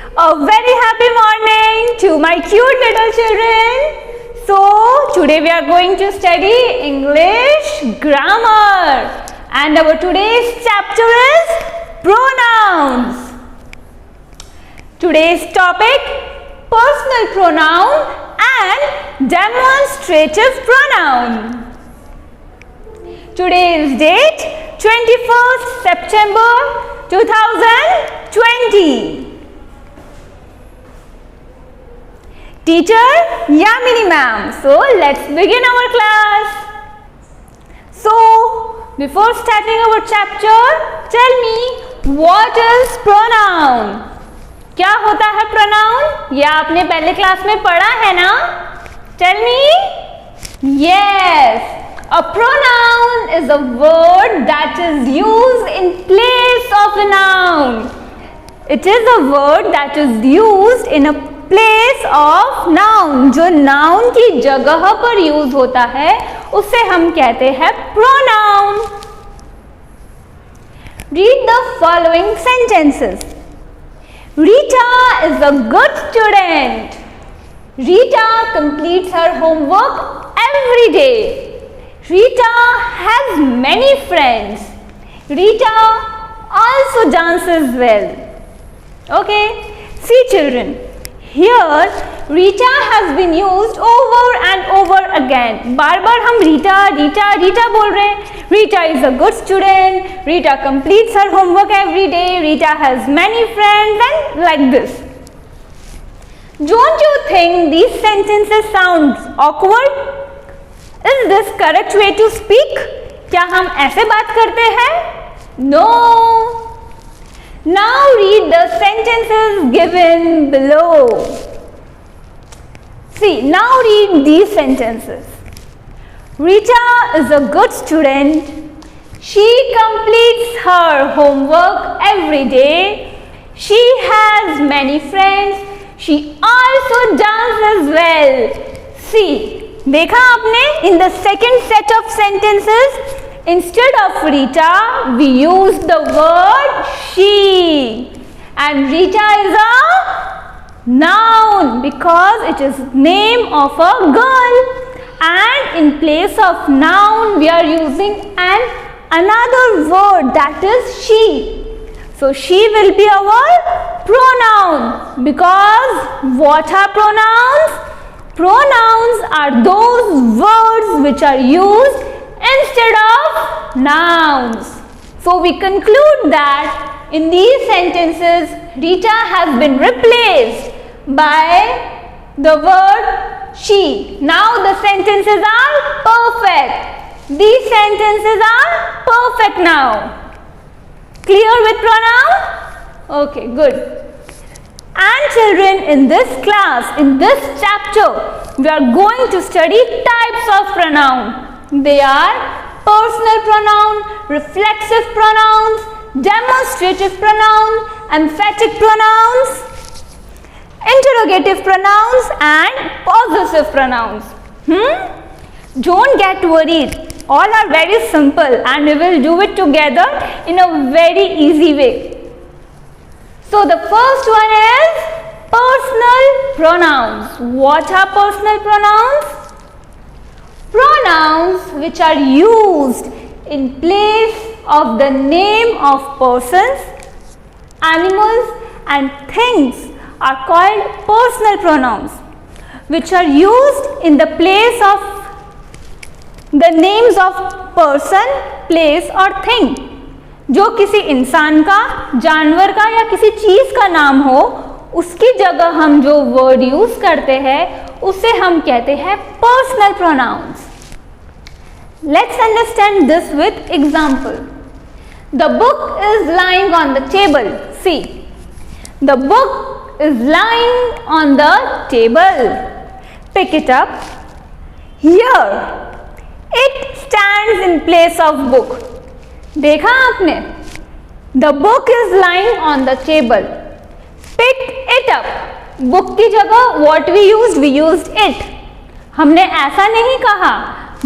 A very happy morning to my cute little children. So today we are going to study English grammar and our today's chapter is pronouns. Today's topic personal pronoun and demonstrative pronoun. Today's date 21st September 2020. Teacher Yamini ma'am. So let's begin our class. So before starting our chapter, tell me what is pronoun? क्या होता है pronoun? ये आपने पहले class में पढ़ा है ना? Tell me. Yes. A pronoun is a word that is used in place of a noun. It is a word that is used in a place of noun. जो noun की जगह पर यूज होता है उसे हम कहते हैं pronoun. Read the following sentences. Rita is a good student. Rita completes her homework every day. Rita has many friends. Rita also dances well. Okay, see children, here Rita has been used over and over again. बार बार हम Rita, Rita, Rita बोल रहे हैं. Rita is a good student. Rita completes her homework every day. Rita has many friends and like this. Don't you think these sentences sound awkward? Is this correct way to speak? क्या हम ऐसे बात करते हैं? No. Now read the sentences given below. See, now read these sentences. Rita is a good student. She completes her homework every day. She has many friends. She also dances well. See, देखा आपने? In the second set of sentences, instead of Rita, we use the word she. And Rita is a noun because it is name of a girl. And in place of noun, we are using another word that is she. So she will be our pronoun because what are pronouns? Pronouns are those words which are used instead of nouns. So we conclude that in these sentences, Rita has been replaced by the word she. Now the sentences are perfect. These sentences are perfect now. Clear with pronoun? Okay, good. And children, in this class, in this chapter, we are going to study types of pronoun. They are personal pronoun, reflexive pronouns, demonstrative pronoun, emphatic pronouns, interrogative pronouns and possessive pronouns. Don't get worried. All are very simple and we will do it together in a very easy way. So the first one is personal pronouns. What are personal pronouns? Pronouns which are used in place of the name of persons, animals and things are called personal pronouns, which are used in the place of the names of person, place or thing. जो किसी इंसान का, जानवर का या किसी चीज का नाम हो, उसकी जगह हम जो वर्ड यूज करते हैं उसे हम कहते हैं personal pronouns. Let's understand this with example. The book is lying on the table. See, the book is lying on the table. Pick it up. Here it stands in place of book. देखा आपने? The book is lying on the table. Pick it up. Book की जगह what we used it. हमने ऐसा नहीं कहा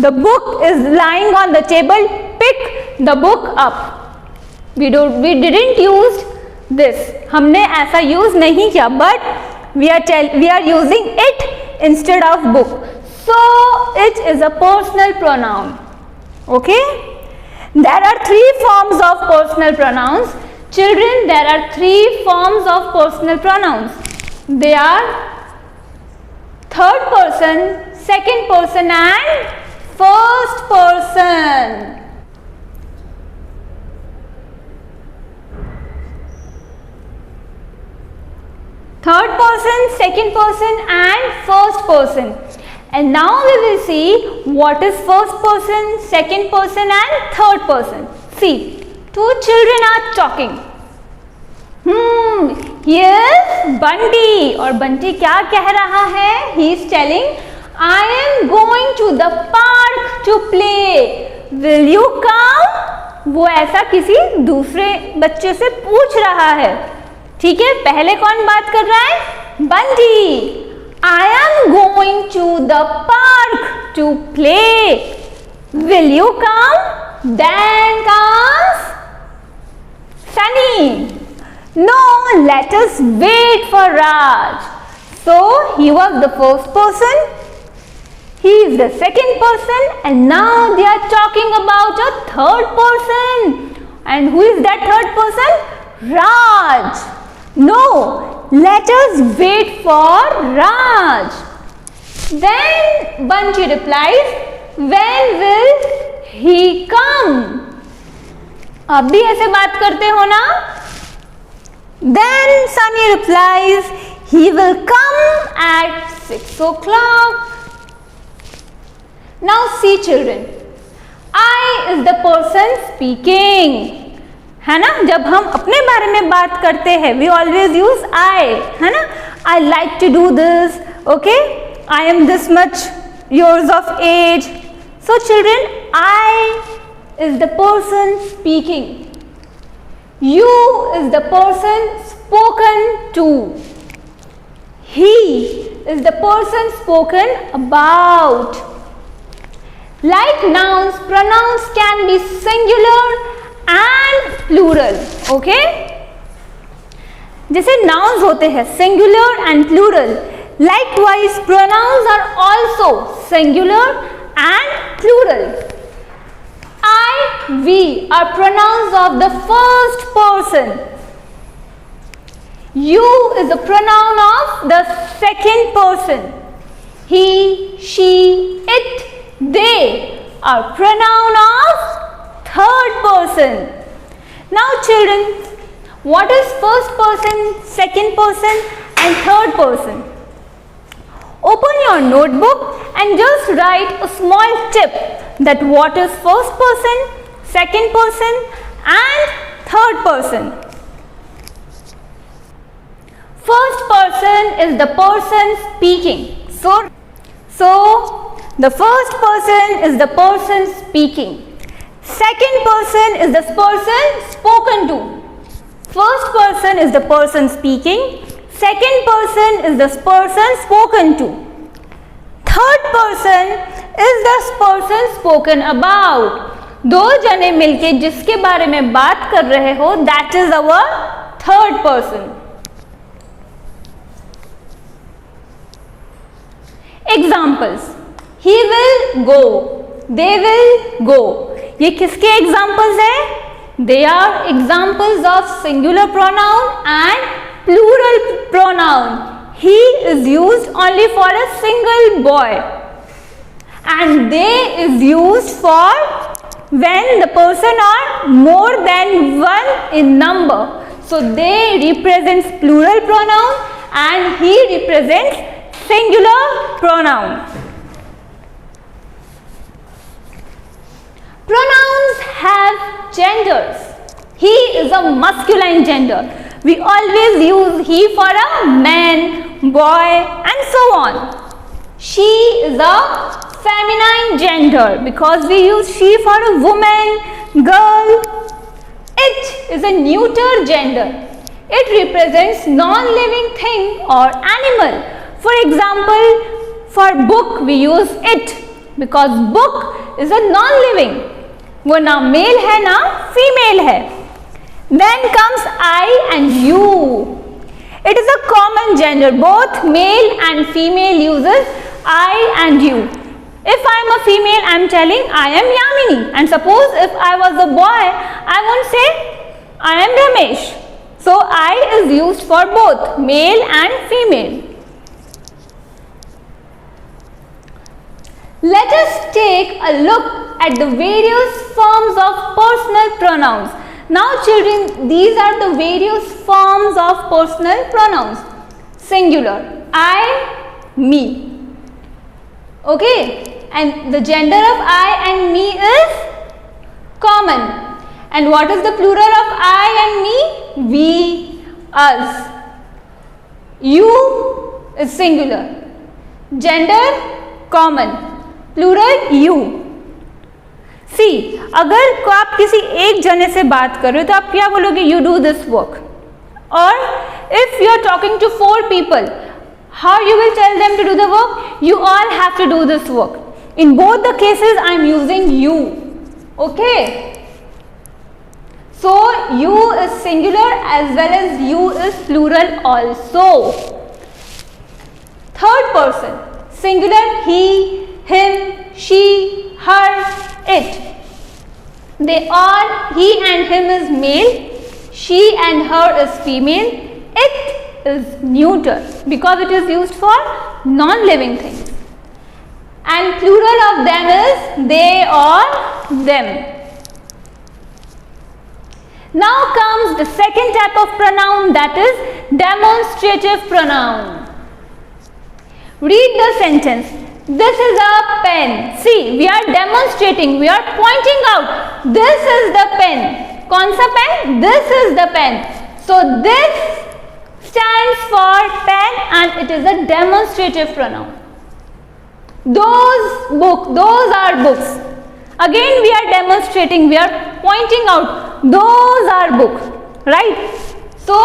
the book is lying on the table, pick the book up. We didn't use this. हमने ऐसा यूज नहीं किया, but we are using it instead of book. So it is a personal pronoun. Okay? There are 3 forms of personal pronouns. Children, there are 3 forms of personal pronouns. They are third person, second person and first person. Third person, second person and first person. And now we will see what is first person, second person and third person. See, 2 children are talking. Here's Bunty. और बंटी क्या कह रहा है? He is telling, I am going to the park to play. Will you come? वो ऐसा किसी दूसरे बच्चे से पूछ रहा है. ठीक है, पहले कौन बात कर रहा है? Bunty. I am going to the park to play. Will you come? Then comes Sunny. No, let us wait for Raj. So he was the first person, he is the second person, and now they are talking about a third person. And who is that third person? Raj. No, let us wait for Raj. Then Bunty replies, when will he come? अब भी ऐसे बात करते हो ना? Then Sunny replies, he will come at 6 o'clock. Now see children, I is the person speaking. है ना, जब हम अपने बारे में बात करते हैं we always use I, है ना. I like to do this, okay, I am this much years of age. So children, I is the person speaking, you is the person spoken to, he is the person spoken about. Like nouns, pronouns can be singular and plural. Okay, जैसे nouns होते हैं singular and plural, likewise pronouns are also singular and plural. I, we are pronouns of the first person. You is a pronoun of the second person. He, she, it, they are pronoun of third person. Now children, what is first person, second person and third person? Open your notebook and just write a small tip that what is first person, second person and third person. First person is the person speaking. So the first person is the person speaking. Second person is the person spoken to. First person is the person speaking. Second person is the person spoken to. Third person is the person spoken about. दो जने मिलके जिसके बारे में बात कर रहे हो, that is our third person. Examples: he will go, they will go. ये किसके examples है? They are examples of singular pronoun and plural pronoun. He is used only for a single boy and they is used for when the person are more than one in number. So they represents plural pronoun and he represents singular pronoun. Pronouns have genders. He is a masculine gender. We always use he for a man, boy and so on. She is a feminine gender because we use she for a woman, girl. It is a neuter gender. It represents non-living thing or animal. For example, for book we use it because book is a non-living. वो ना mail है ना female है. Then comes I and you. It is a common gender. Both male and female uses I and you. If I am a female, I am telling I am Yamini. And suppose if I was a boy, I won't say I am Ramesh. So I is used for both male and female. Let us take a look at the various forms of personal pronouns. Now children, these are the various forms of personal pronouns. Singular, I, me. Okay, and the gender of I and me is common. And what is the plural of I and me? We, us. You is singular. Gender, common. Plural, you. See, अगर आप किसी एक जने से बात कर रहे हो तो आप क्या बोलोगे? You do this work. Or if you are talking to 4 people, how you will tell them to do the work? You all have to do this work. In both the cases, I am using you. Okay. So you is singular as well as you is plural also. Third person, singular, he, him, she, her, it. They all, he and him is male, she and her is female, it is neuter because it is used for non-living things. And plural of them is they or them. Now comes the second type of pronoun, that is demonstrative pronoun. Read the sentence. This is a pen. See, we are demonstrating, we are pointing out. This is the pen. कौन सा pen? This is the pen. So this stands for pen and it is a demonstrative pronoun. Those are books. Again we are demonstrating, we are pointing out. Those are books, right? So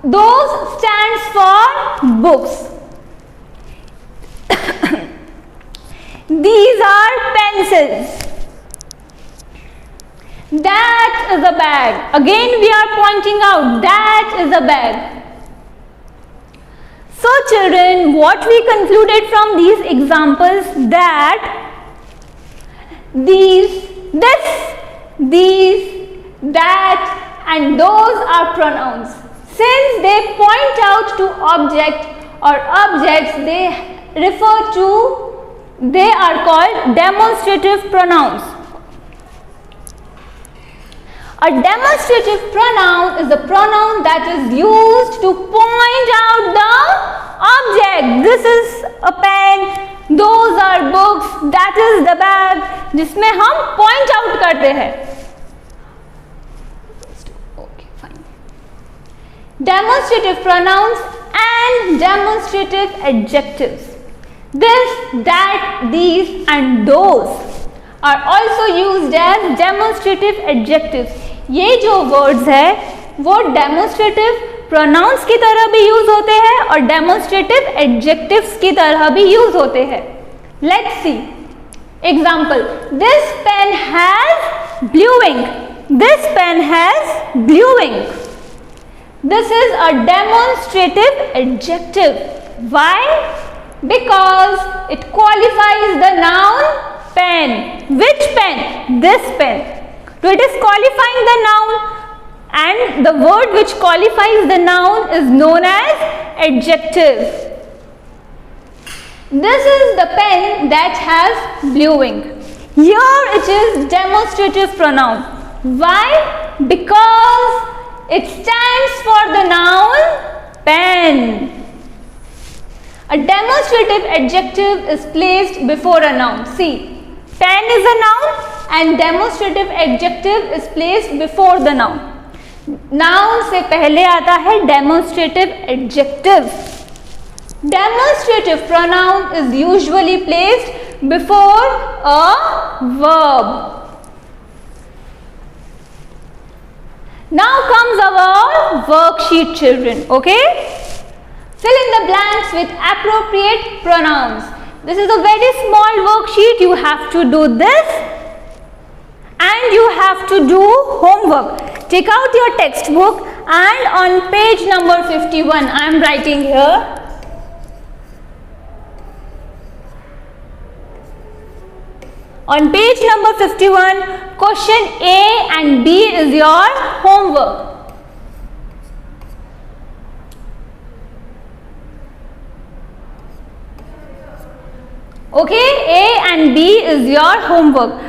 those stands for books. These are pencils. That is a bag. Again we are pointing out, that is a bag. So children, what we concluded from these examples, that these, that and those are pronouns. Since they point out to object or objects they refer to, they are called demonstrative pronouns. A demonstrative pronoun is a pronoun that is used to point out the object. This is a pen, those are books, that is the bag, जिसमें हम point out करते हैं. Okay, fine. Demonstrative pronouns and demonstrative adjectives. This, that, these and those are also used as demonstrative adjectives. ये जो words है वो demonstrative pronouns की तरह भी use होते हैं और demonstrative adjectives की तरह भी use होते हैं. Let's see. Example. This pen has blue ink. This pen has blue ink. This is a demonstrative adjective. Why? Because it qualifies the noun pen. Which pen? This pen. So it is qualifying the noun, and the word which qualifies the noun is known as adjective. This is the pen that has blue ink. Here it is demonstrative pronoun. Why? Because it stands for the noun pen. A demonstrative adjective is placed before a noun. See, pen is a noun and demonstrative adjective is placed before the noun. Noun से पहले आता है demonstrative adjective. Demonstrative pronoun is usually placed before a verb. Now comes our worksheet, children. Okay? Fill in the blanks with appropriate pronouns. This is a very small worksheet. You have to do this and you have to do homework. Take out your textbook and on page number 51, I am writing here. On page number 51, question A and B is your homework. Okay, A and B is your homework.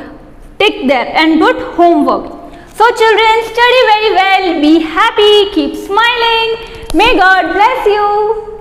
Tick there and put homework. So children, study very well, be happy, keep smiling. May God bless you.